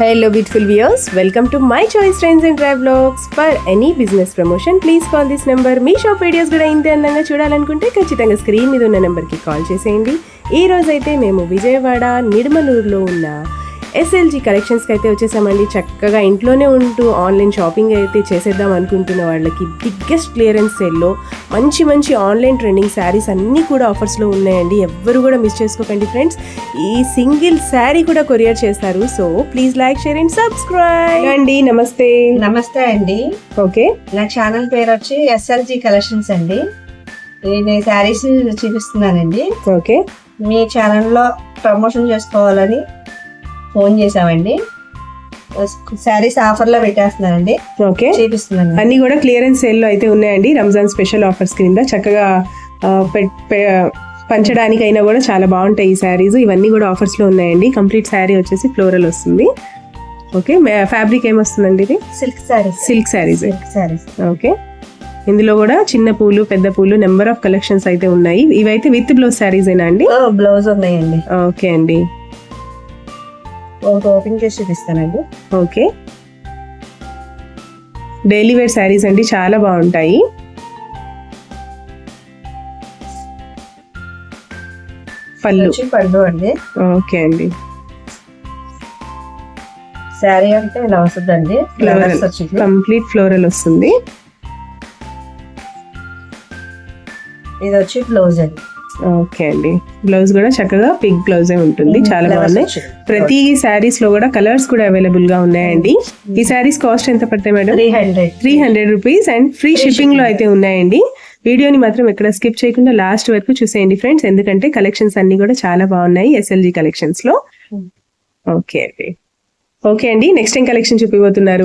Hello beautiful viewers, welcome to my choice trends and travelogs. For any business promotion, please call this number. Me shop videos కూడా ఇంతే అందంగా చూడాలనుకుంటే ఖచ్చితంగా screen మీద ఉన్న నెంబర్కి కాల్ చేసేయండి. ఈ రోజైతే మేము విజయవాడ నిడమలూరులో ఉన్న ఎస్ఎల్జీ కలెక్షన్స్కి అయితే వచ్చేసామండి. చక్కగా ఇంట్లోనే ఉంటూ ఆన్లైన్ షాపింగ్ అయితే చేసేద్దాం అనుకుంటున్న వాళ్ళకి బిగ్గెస్ట్ క్లియరెన్స్ సేల్లో మంచి మంచి ఆన్లైన్ ట్రెండింగ్ శారీస్ అన్నీ కూడా ఆఫర్స్లో ఉన్నాయండి. ఎవ్వరు కూడా మిస్ చేసుకోకండి ఫ్రెండ్స్. ఈ సింగిల్ శారీ కూడా కొరియర్ చేస్తారు. So please like, share and subscribe అండి. నమస్తే. నమస్తే అండి. ఓకే, నా ఛానల్ పేరు వచ్చి ఎస్ఎల్జీ కలెక్షన్స్ అండి. నేను శారీస్ చూపిస్తున్నానండి. ఓకే, మీ ఛానల్లో ప్రమోషన్ చేసుకోవాలని ఫోన్ చేసామండి. శారీస్ ఆఫర్ లో పెట్టేస్తున్నానండి. ఓకే, చూపిస్తున్నాను. అన్ని కూడా క్లియరెన్స్ సేల్ లో అయితే ఉన్నాయండి. రంజాన్ స్పెషల్ ఆఫర్స్ కింద చక్కగా పంచడానికైనా కూడా చాలా బాగుంటాయి ఈ శారీస్. ఇవన్నీ కూడా ఆఫర్స్ లో ఉన్నాయండి. కంప్లీట్ శారీ వచ్చేసి ఫ్లోరల్ వస్తుంది. ఓకే, ఫ్యాబ్రిక్ ఏమొస్తుందండి ఇది? Silk saris. Silk saris. Okay, ఇందులో కూడా చిన్న పూలు, పెద్ద పూలు, నెంబర్ ఆఫ్ కలెక్షన్స్ అయితే ఉన్నాయి. ఇవైతే విత్ బ్లౌజ్ శారీస్ ఏనా అండి? బ్లౌజ్ ఉన్నాయండి. ఓకే అండి, ఓపెన్ చేసి చూపిస్తానండి. ఓకే, డైలీ వేర్ శారీస్ అండి, చాలా బాగుంటాయి. పళ్ళు అండి. ఓకే అండి, శారీ అంటే ఇలా వస్తుందండి. కంప్లీట్ ఫ్లోరల్ వస్తుంది. ఇది వచ్చి బ్లౌజ్ అండి. ఓకే అండి, బ్లౌజ్ కూడా చక్కగా పిగ్ బ్లౌజే ఉంటుంది. చాలా బాగున్నాయి. ప్రతి శారీస్ లో కూడా కలర్స్ కూడా అవైలబుల్ గా ఉన్నాయండి. ఈ శారీస్ కాస్ట్ ఎంత పడతాయి madam? 300 rupees and free shipping లో అయితే ఉన్నాయండి. వీడియోని మాత్రం ఎక్కడ స్కిప్ చేయకుండా లాస్ట్ వరకు చూసేయండి ఫ్రెండ్స్, ఎందుకంటే కలెక్షన్స్ అన్ని కూడా చాలా బాగున్నాయి ఎస్ఎల్జీ కలెక్షన్స్ లో. ఓకే అండి, ఓకే అండి, నెక్స్ట్ ఏం కలెక్షన్ చూపిపోతున్నారు?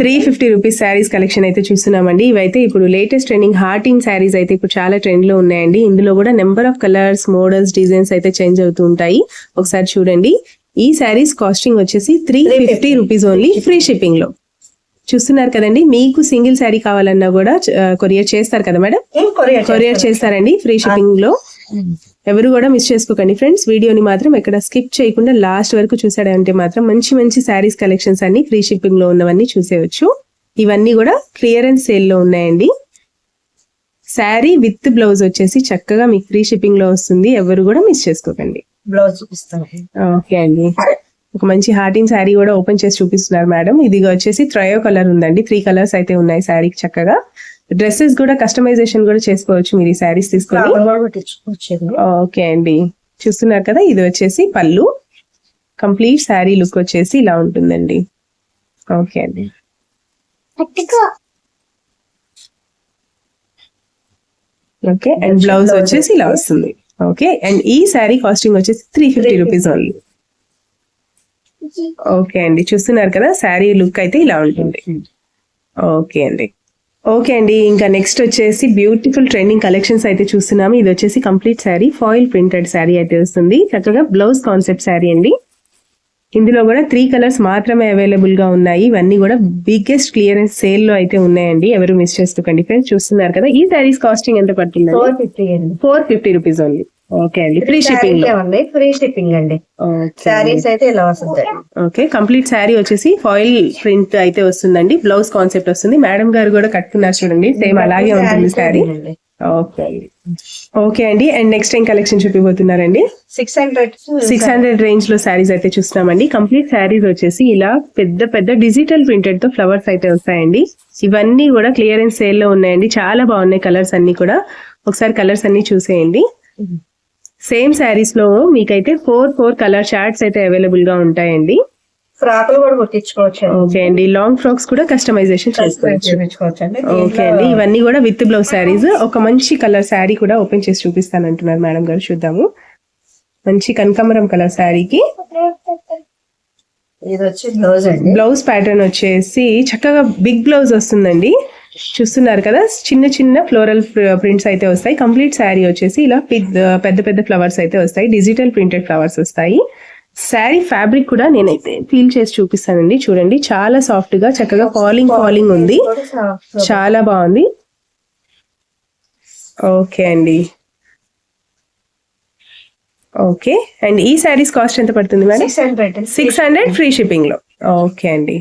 350 రూపీస్ శారీస్ కలెక్షన్ అయితే చూస్తున్నామండి. ఇవైతే ఇప్పుడు లేటెస్ట్ ట్రెండింగ్ హార్టింగ్ శారీస్ అయితే ఇప్పుడు చాలా ట్రెండ్ లో ఉన్నాయండి. ఇందులో కూడా number of colours, models, designs అయితే చేంజ్ అవుతూ ఉంటాయి. ఒకసారి చూడండి. ఈ శారీస్ కాస్టింగ్ వచ్చేసి 350 రూపీస్ ఓన్లీ, ఫ్రీ షిప్పింగ్ లో. చూస్తున్నారు కదండి. మీకు సింగిల్ శారీ కావాలన్నా కూడా కొరియర్ చేస్తారు కదా మేడం? కొరియర్ చేస్తారండి ఫ్రీ షిప్పింగ్ లో. ఎవరు కూడా మిస్ చేసుకోకండి ఫ్రెండ్స్. వీడియోని మాత్రం ఎక్కడ స్కిప్ చేయకుండా లాస్ట్ వరకు చూసాడంటే మాత్రం మంచి మంచి శారీస్ కలెక్షన్స్ అన్ని ఫ్రీ షిప్పింగ్ లో ఉన్నవన్నీ చూసేయచ్చు. ఇవన్నీ కూడా క్లియరెన్స్ సేల్ లో ఉన్నాయండి. శారీ విత్ బ్లౌజ్ వచ్చేసి చక్కగా మీకు ఫ్రీ షిప్పింగ్ లో వస్తుంది. ఎవరు కూడా మిస్ చేసుకోకండి. బ్లౌజ్ చూపిస్తాను. ఓకే అండి, ఒక మంచి హార్టింగ్ శారీ కూడా ఓపెన్ చేసి చూపిస్తున్నారు మేడం. ఇది వచ్చేసి ట్రయో కలర్ ఉందండి. 3 కలర్స్ అయితే ఉన్నాయి శారీకి. చక్కగా డ్రెస్సెస్ కూడా కస్టమైజేషన్ కూడా చేసుకోవచ్చు మీరు ఈ శారీస్ తీసుకొని. ఓకే అండి, చూస్తున్నారు కదా. ఇది వచ్చేసి పళ్ళు. కంప్లీట్ శారీ లుక్ వచ్చేసి ఇలా ఉంటుందండి. ఓకే అండి, ఓకే, అండ్ బ్లౌజ్ వచ్చేసి ఇలా వస్తుంది. ఓకే, అండ్ ఈ శారీ కాస్టింగ్ వచ్చేసి 350 రూపీస్ ఓన్లీ. ఓకే అండి, చూస్తున్నారు కదా. శారీ లుక్ అయితే ఇలా ఉంటుంది. ఓకే అండి, ఓకే అండి, ఇంకా నెక్స్ట్ వచ్చేసి బ్యూటిఫుల్ ట్రెండింగ్ కలెక్షన్స్ అయితే చూస్తున్నాము. ఇది వచ్చేసి complete sari foil printed sari అయితే వస్తుంది. చక్కగా బ్లౌజ్ కాన్సెప్ట్ శారీ అండి. ఇందులో కూడా 3 కలర్స్ మాత్రమే అవైలబుల్ గా ఉన్నాయి. ఇవన్నీ కూడా బిగ్గెస్ట్ క్లియరెన్స్ సేల్ లో అయితే ఉన్నాయండి. ఎవరు మిస్ చేసుకోకండి ఫ్రెండ్స్. చూస్తున్నారు కదా. ఈ శారీస్ కాస్టింగ్ ఎంత పడుతుంది? 450 రూపీస్ ఓన్లీ. ఓకే అండి, ఫ్రీ షిప్పింగ్. ఫ్రీ షిప్పింగ్ అండి. శారీస్ అయితే ఇలా వస్తుంది. ఓకే, కంప్లీట్ శారీ వచ్చేసి ఫాయిల్ ప్రింట్ అయితే వస్తుందండి. బ్లౌజ్ కాన్సెప్ట్ వస్తుంది. మేడం గారు కూడా కట్టుకున్నారు చూడండి, సేమ్ అలాగే ఉంటుంది శారీ. ఓకే అండి, ఓకే అండి, అండ్ నెక్స్ట్ ఏం కలెక్షన్ చూపిపోతున్నారండి? 600 రేంజ్ లో శారీస్ అయితే చూస్తున్నామండి. కంప్లీట్ శారీస్ వచ్చేసి ఇలా పెద్ద పెద్ద డిజిటల్ ప్రింటెడ్ తో ఫ్లవర్స్ అయితే వస్తాయండి. ఇవన్నీ కూడా క్లియరెన్స్ సేల్ లో ఉన్నాయండి. చాలా బాగున్నాయి కలర్స్ అన్ని కూడా. ఒకసారి కలర్స్ అన్ని చూసేయండి. సేమ్ శారీస్ లో మీకైతే 4 కలర్ చార్ట్స్ అయితే అవైలబుల్ గా ఉంటాయండి. ఫ్రాక్లు కూడా కుట్టించుకోవచ్చు. ఓకే అండి, లాంగ్ ఫ్రాక్స్ కూడా కస్టమైజేషన్ చేసుకోవచ్చు. ఓకే అండి, ఇవన్నీ కూడా విత్ బ్లౌజ్ శారీస్. ఒక మంచి కలర్ శారీ కూడా ఓపెన్ చేసి చూపిస్తానంటున్నారు మేడం గారు. చూద్దాము. మంచి కనకాంబరం కలర్ శారీకి ఇది వచ్చి బ్లౌజ్ అండి. బ్లౌజ్ ప్యాటర్న్ వచ్చేసి చక్కగా బిగ్ బ్లౌజ్ వస్తుందండి. చూస్తున్నారు కదా. చిన్న చిన్న ఫ్లోరల్ ప్రింట్స్ అయితే వస్తాయి. కంప్లీట్ శారీ వచ్చేసి ఇలా పెద్ద పెద్ద ఫ్లవర్స్ అయితే వస్తాయి. డిజిటల్ ప్రింటెడ్ ఫ్లవర్స్ వస్తాయి. శారీ ఫ్యాబ్రిక్ కూడా నేనైతే ఫీల్ చేసి చూపిస్తానండి. చూడండి, చాలా సాఫ్ట్ గా చక్కగా ఫాలింగ్ ఉంది. చాలా బాగుంది. ఓకే అండి, ఓకే, అండ్ ఈ శారీస్ కాస్ట్ ఎంత పడుతుంది మేడం? 600 ఫ్రీ షిప్పింగ్ లో. ఓకే అండి,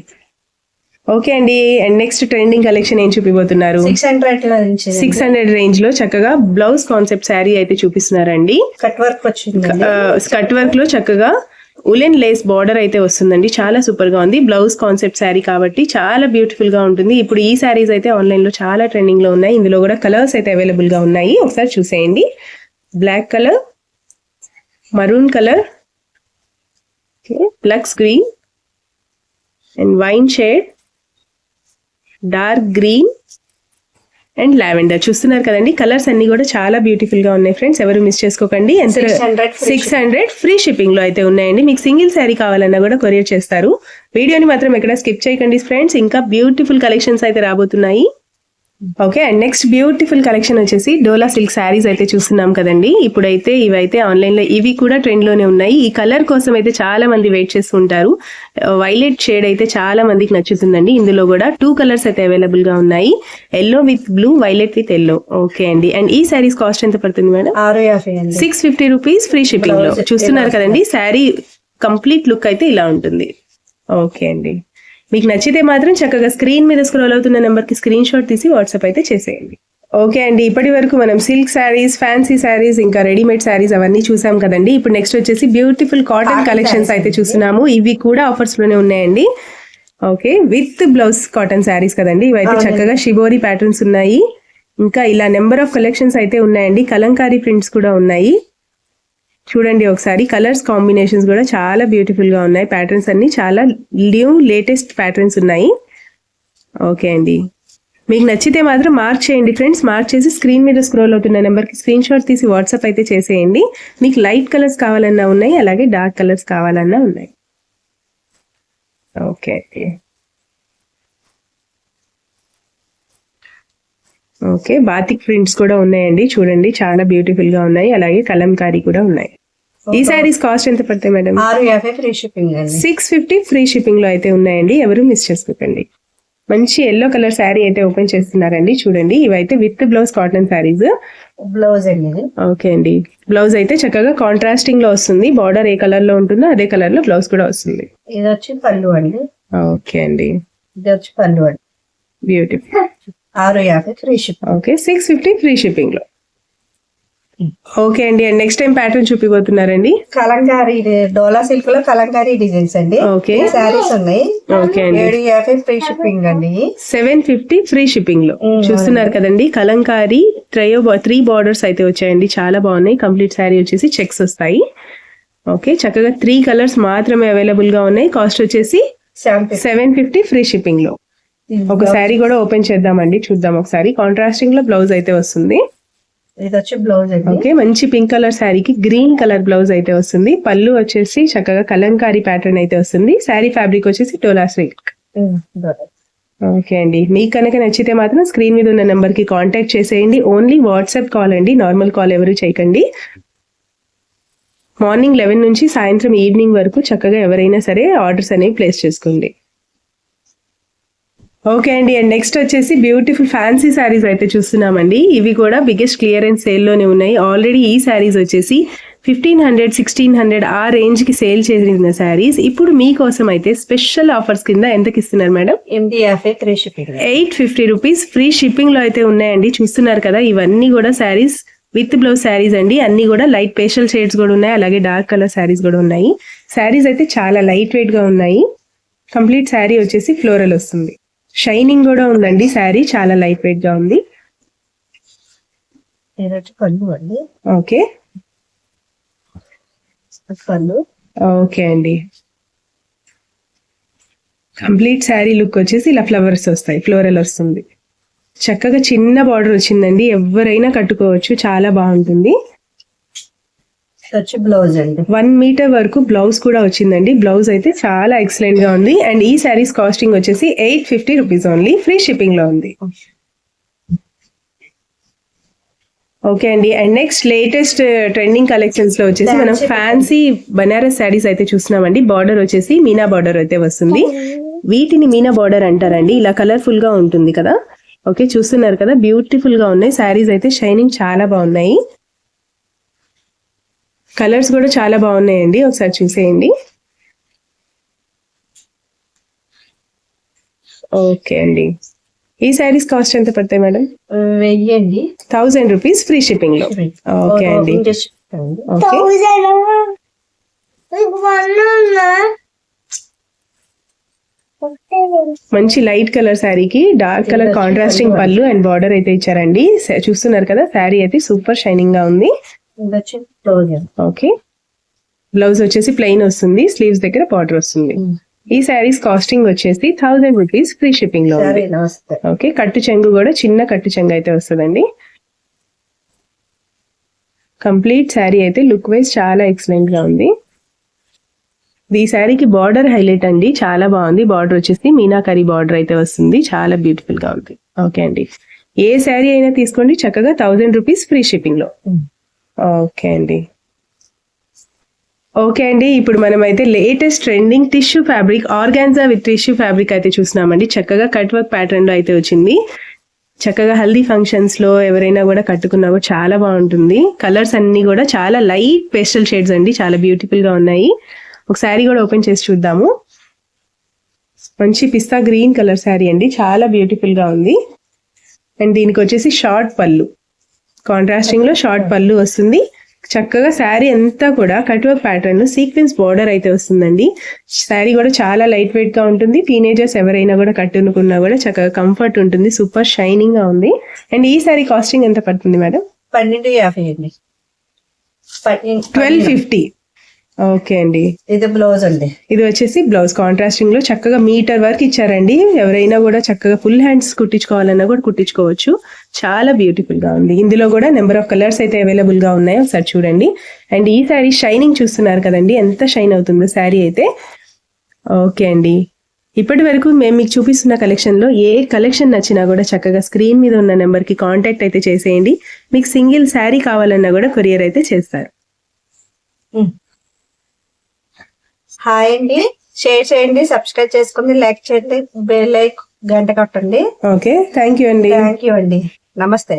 ఓకే అండి. అండ్ నెక్స్ట్ ట్రెండింగ్ కలెక్షన్ ఏం చూపిపోతున్నారు? 600 రేంజ్ లో చక్కగా బ్లౌజ్ కాన్సెప్ట్ శారీ అయితే చూపిస్తున్నారండి. కట్ వర్క్ వచ్చింది, కట్ వర్క్ లో చక్కగా ఉలెన్ లేస్ బార్డర్ అయితే వస్తుందండి. చాలా సూపర్ గా ఉంది. బ్లౌజ్ కాన్సెప్ట్ శారీ కాబట్టి చాలా బ్యూటిఫుల్ గా ఉంటుంది. ఇప్పుడు ఈ శారీస్ అయితే ఆన్లైన్ లో చాలా ట్రెండింగ్ లో ఉన్నాయి. ఇందులో కూడా కలర్స్ అయితే అవైలబుల్ గా ఉన్నాయి, ఒకసారి చూసేయండి. Black colour, maroon colour, lux green and wine shade, dark green and lavender. చూస్తున్నారు కదండి, కలర్స్ అన్ని కూడా చాలా బ్యూటిఫుల్ గా ఉన్నాయి ఫ్రెండ్స్, ఎవరు మిస్ చేసుకోకండి. ఎంత? 600 ఫ్రీ షిప్పింగ్ లో అయితే ఉన్నాయండి. మీకు సింగిల్ శారీ కావాలన్నా కూడా కొరియర్ చేస్తారు. వీడియోని మాత్రం ఎక్కడ స్కిప్ చేయకండి ఫ్రెండ్స్, ఇంకా బ్యూటిఫుల్ కలెక్షన్స్ అయితే రాబోతున్నాయి. Okay, and next beautiful collection వచ్చేసి డోలా సిల్క్ శారీస్ అయితే చూస్తున్నాం కదండి. ఇప్పుడైతే ఇవైతే ఆన్లైన్ లో ఇవి కూడా ట్రెండ్ లోనే ఉన్నాయి. ఈ కలర్ కోసం అయితే చాలా మంది వెయిట్ చేస్తుంటారు. వైలెట్ షేడ్ అయితే చాలా మందికి నచ్చుతుందండి. ఇందులో కూడా 2 కలర్స్ అయితే అవైలబుల్ గా ఉన్నాయి, yellow with blue, violet with yellow. Okay అండి, అండ్ ఈ శారీస్ కాస్ట్ ఎంత పడుతుంది మేడం? 650 రూపీస్ ఫ్రీ షిప్పింగ్ లో. చూస్తున్నారు కదండి, శారీ కంప్లీట్ లుక్ అయితే ఇలా ఉంటుంది. ఓకే అండి, మీకు నచ్చితే మాత్రం చక్కగా స్క్రీన్ మీద స్క్రోల్ అవుతున్న నెంబర్ కి స్క్రీన్ షాట్ తీసి వాట్సాప్ అయితే చేసేయండి. ఓకే అండి, ఇప్పటి వరకు మనం సిల్క్ శారీస్, ఫ్యాన్సీ శారీస్, ఇంకా రెడీమేడ్ శారీస్ అవన్నీ చూసాం కదండి. ఇప్పుడు నెక్స్ట్ వచ్చేసి బ్యూటిఫుల్ కాటన్ కలెక్షన్స్ అయితే చూస్తున్నాము. ఇవి కూడా ఆఫర్స్ లోనే ఉన్నాయండి. Okay, with blouse cotton saris కదండి. ఇవైతే చక్కగా షిబోరి ప్యాటర్న్స్ ఉన్నాయి. ఇంకా ఇలా నెంబర్ ఆఫ్ కలెక్షన్స్ అయితే ఉన్నాయండి. కలంకారీ ప్రింట్స్ కూడా ఉన్నాయి. చూడండి ఒకసారి, కలర్స్ కాంబినేషన్స్ కూడా చాలా బ్యూటిఫుల్ గా ఉన్నాయి. ప్యాటర్న్స్ అన్ని చాలా న్యూ లేటెస్ట్ ప్యాటర్న్స్ ఉన్నాయి. ఓకే అండి, మీకు నచ్చితే మాత్రం మార్క్ చేయండి ఫ్రెండ్స్. మార్క్ చేసి స్క్రీన్ మీద స్క్రోల్ అవుతున్న నెంబర్ కి స్క్రీన్ షాట్ తీసి వాట్సాప్ అయితే చేసేయండి. మీకు లైట్ కలర్స్ కావాలన్నా ఉన్నాయి, అలాగే డార్క్ కలర్స్ కావాలన్నా ఉన్నాయి. ఓకే అండి, ఓకే, బాతిక్ ప్రింట్స్ కూడా ఉన్నాయండి. చూడండి చాలా బ్యూటిఫుల్ గా ఉన్నాయి, అలాగే కలంకారీ కూడా ఉన్నాయి. ఈ శారీస్ కాస్ట్ ఎంత పడతాయి మేడం? 650 ఫ్రీ షిప్పింగ్ లో అయితే ఉన్నాయండి, ఎవరు మిస్ చేసుకోకండి. మంచి ఎల్లో కలర్ శారీ అయితే ఓపెన్ చేస్తున్నారండి. చూడండి, ఇవైతే with blouse cotton saris. Blouse అండి. ఓకే అండి, బ్లౌజ్ అయితే చక్కగా కాంట్రాస్టింగ్ లో వస్తుంది. బార్డర్ ఏ కలర్ లో ఉంటుందో అదే కలర్ లో బ్లౌజ్ కూడా వస్తుంది. ఇది వచ్చి పళ్ళు అండి. ఓకే అండి, ఇది వచ్చి పళ్ళు అండి. Beautiful. 650 free shipping. Okay, 650 free shipping లో. ఓకే అండి, అండ్ నెక్స్ట్ టైం ప్యాటర్న్ చూపిపోతున్నారండి. కలంకారీ డోలా సిల్క్ లో కలంకారీ డిజైన్స్ అండి. ఓకే, శారీస్ ఉన్నాయి. ఓకే అండి, 750 ఫ్రీ షిప్పింగ్ అండి. 750 ఫ్రీ షిప్పింగ్ లో. చూస్తున్నారు కదండి, కలంకారీ 3 బార్డర్స్ అయితే వచ్చాయండి, చాలా బాగున్నాయి. కంప్లీట్ శారీ వచ్చేసి చెక్స్ వస్తాయి. ఓకే, చక్కగా 3 కలర్స్ మాత్రమే అవైలబుల్ గా ఉన్నాయి. కాస్ట్ వచ్చేసి 750 ఫ్రీ షిప్పింగ్ లో. ఒక శారీ కూడా ఓపెన్ చేద్దామండి, చూద్దాం ఒకసారి. కాంట్రాస్టింగ్ లో బ్లౌజ్ అయితే వస్తుంది. ఇది వచ్చి బ్లౌజ్ అండి. ఓకే, మంచి పింక్ కలర్ శారీకి గ్రీన్ కలర్ బ్లౌజ్ అయితే వస్తుంది. పళ్ళు వచ్చేసి చక్కగా కలంకారీ ప్యాటర్న్ అయితే వస్తుంది. శారీ ఫ్యాబ్రిక్ వచ్చేసి డోలా సిల్క్. ఓకే అండి, మీకు కనుక నచ్చితే మాత్రం స్క్రీన్ మీద ఉన్న నెంబర్ కి కాంటాక్ట్ చేసేయండి. ఓన్లీ వాట్సాప్ కాల్ అండి, నార్మల్ కాల్ ఎవరు చేయకండి. మార్నింగ్ 11 నుంచి సాయంత్రం ఈవినింగ్ వరకు చక్కగా ఎవరైనా సరే ఆర్డర్స్ అనేవి ప్లేస్ చేసుకోండి. ఓకే అండి, అండ్ నెక్స్ట్ వచ్చేసి బ్యూటిఫుల్ ఫ్యాన్సీ శారీస్ అయితే చూస్తున్నామండి. ఇవి కూడా బిగ్గెస్ట్ క్లియరెన్స్ సేల్ లోనే ఉన్నాయి. ఆల్రెడీ ఈ శారీస్ వచ్చేసి 1500, 1600 ఆ రేంజ్ కి సేల్ చేసిన శారీస్ ఇప్పుడు మీకోసం అయితే స్పెషల్ ఆఫర్స్ కింద ఎంతకి ఇస్తున్నారు మేడం? 850 రూపీస్ ఫ్రీ షిప్పింగ్ లో అయితే ఉన్నాయండి. చూస్తున్నారు కదా, ఇవన్నీ కూడా శారీస్ విత్ బ్లౌజ్ శారీస్ అండి. అన్ని కూడా లైట్ పేస్టల్ షేడ్స్ కూడా ఉన్నాయి, అలాగే డార్క్ కలర్ శారీస్ కూడా ఉన్నాయి. శారీస్ అయితే చాలా లైట్ వెయిట్ గా ఉన్నాయి. కంప్లీట్ శారీ వచ్చేసి ఫ్లోరల్ వస్తుంది. షైనింగ్ కూడా ఉందండి. శారీ చాలా లైట్ వెయిట్ గా ఉంది. ఓకే, ఓకే అండి, కంప్లీట్ శారీ లుక్ వచ్చేసి ఇలా ఫ్లవర్స్ వస్తాయి, ఫ్లోరల్ వస్తుంది. చక్కగా చిన్న బార్డర్ వచ్చిందండి, ఎవరైనా కట్టుకోవచ్చు, చాలా బాగుంటుంది. బ్లౌజ్ అండి 1 మీటర్ వరకు బ్లౌజ్ కూడా వచ్చిందండి. బ్లౌజ్ అయితే చాలా ఎక్సలెంట్ గా ఉంది. అండ్ ఈ శారీస్ కాస్టింగ్ వచ్చేసి 850 రూపీస్ ఓన్లీ, ఫ్రీ షిప్పింగ్ లో ఉంది. ఓకే అండి, and next latest trending collections లో వచ్చేసి మనం ఫ్యాన్సీ బనారస్ శారీస్ అయితే చూస్తున్నామండి. బార్డర్ వచ్చేసి మీనా బార్డర్ అయితే వస్తుంది. వీటిని మీనా బార్డర్ అంటారండి. ఇలా కలర్ఫుల్ గా ఉంటుంది కదా. ఓకే, చూస్తున్నారు కదా, బ్యూటిఫుల్ గా ఉన్నాయి శారీస్ అయితే. షైనింగ్ చాలా బాగున్నాయి. కలర్స్ కూడా చాలా బాగున్నాయండి, ఒకసారి చూసేయండి. ఓకే అండి, ఈ శారీస్ కాస్ట్ ఎంత పడతాయి మేడం? 1000 అండి. 1000 రూపీస్ ఫ్రీ షిప్పింగ్ లో. ఓకే అండి, ఓకే. మంచి లైట్ కలర్ శారీకి డార్క్ కలర్ కాంట్రాస్టింగ్ పళ్ళు అండ్ బార్డర్ అయితే ఇచ్చారండి. చూస్తున్నారు కదా, శారీ అయితే సూపర్ షైనింగ్ గా ఉంది. ఓకే, బ్లౌజ్ వచ్చేసి ప్లెయిన్ వస్తుంది, స్లీవ్స్ దగ్గర బార్డర్ వస్తుంది. ఈ శారీస్ కాస్టింగ్ వచ్చేసి 1000 రూపీస్ ఫ్రీ షిప్పింగ్ లో ఉంది. ఓకే, కట్టు చెంగు కూడా చిన్న కట్టు చెంగు అయితే వస్తుందండి. కంప్లీట్ శారీ అయితే లుక్ వైజ్ చాలా ఎక్సలెంట్ గా ఉంది. ఈ శారీకి బార్డర్ హైలైట్ అండి, చాలా బాగుంది. బార్డర్ వచ్చేసి మీనాకరీ బార్డర్ అయితే వస్తుంది, చాలా బ్యూటిఫుల్ గా ఉంది. ఓకే అండి, ఏ శారీ అయినా తీసుకోండి, చక్కగా 1000 రూపీస్ ఫ్రీ షిప్పింగ్ లో. ఓకే అండి, ఓకే అండి. ఇప్పుడు మనం అయితే latest trending tissue fabric, organza with tissue fabric అయితే చూస్తున్నామండి. చక్కగా కట్ వర్క్ ప్యాటర్న్ లో అయితే వచ్చింది. చక్కగా హల్దీ ఫంక్షన్స్ లో ఎవరైనా కూడా కట్టుకున్నా కూడా చాలా బాగుంటుంది. కలర్స్ అన్ని కూడా చాలా లైట్ పేస్టల్ షేడ్స్ అండి, చాలా బ్యూటిఫుల్ గా ఉన్నాయి. ఒక శారీ కూడా ఓపెన్ చేసి చూద్దాము. మంచి పిస్తా గ్రీన్ కలర్ శారీ అండి, చాలా బ్యూటిఫుల్ గా ఉంది. అండ్ దీనికి వచ్చేసి షార్ట్ పళ్ళు, కాంట్రాస్టింగ్ లో షార్ట్ పళ్ళు వస్తుంది. చక్కగా శారీ అంతా కూడా కట్ వర్క్ ప్యాటర్న్ లో సీక్వెన్స్ బార్డర్ అయితే వస్తుందండి. శారీ కూడా చాలా లైట్ వెయిట్ గా ఉంటుంది. టీనేజర్స్ ఎవరైనా కూడా కట్టుకున్నా కూడా చక్కగా కంఫర్ట్ ఉంటుంది, సూపర్ షైనింగ్ గా ఉంది. అండ్ ఈ శారీ కాస్టింగ్ ఎంత పడుతుంది మేడం? 1250 అండి. 1250. ఓకే అండి, ఇది బ్లౌజ్ అండి. ఇది వచ్చేసి బ్లౌజ్ కాంట్రాస్టింగ్ లో చక్కగా మీటర్ వర్క్ ఇచ్చారండి. ఎవరైనా కూడా చక్కగా ఫుల్ హ్యాండ్స్ కుట్టించుకోవాలన్నా కూడా కుట్టించుకోవచ్చు, చాలా బ్యూటిఫుల్ గా ఉంది. ఇందులో కూడా నెంబర్ ఆఫ్ కలర్స్ అయితే అవైలబుల్ గా ఉన్నాయి, ఒకసారి చూడండి. అండ్ ఈ శారీ షైనింగ్ చూస్తున్నారు కదండి, ఎంత షైన్ అవుతుందో శారీ అయితే. ఓకే అండి, ఇప్పటి వరకు మేము మీకు చూపిస్తున్న కలెక్షన్ లో ఏ కలెక్షన్ నచ్చినా కూడా చక్కగా స్క్రీన్ మీద ఉన్న నెంబర్ కి కాంటాక్ట్ అయితే చేసేయండి. మీకు సింగిల్ శారీ కావాలన్నా కూడా కొరియర్ అయితే చేస్తారు. హాయ్ అండి, షేర్ చేయండి, సబ్స్క్రైబ్ చేసుకోండి, లైక్ చేయండి, బెల్ ఐకాన్ గంట కొట్టండి. ఓకే, థ్యాంక్ యూ అండి. థ్యాంక్ యూ అండి, నమస్తే.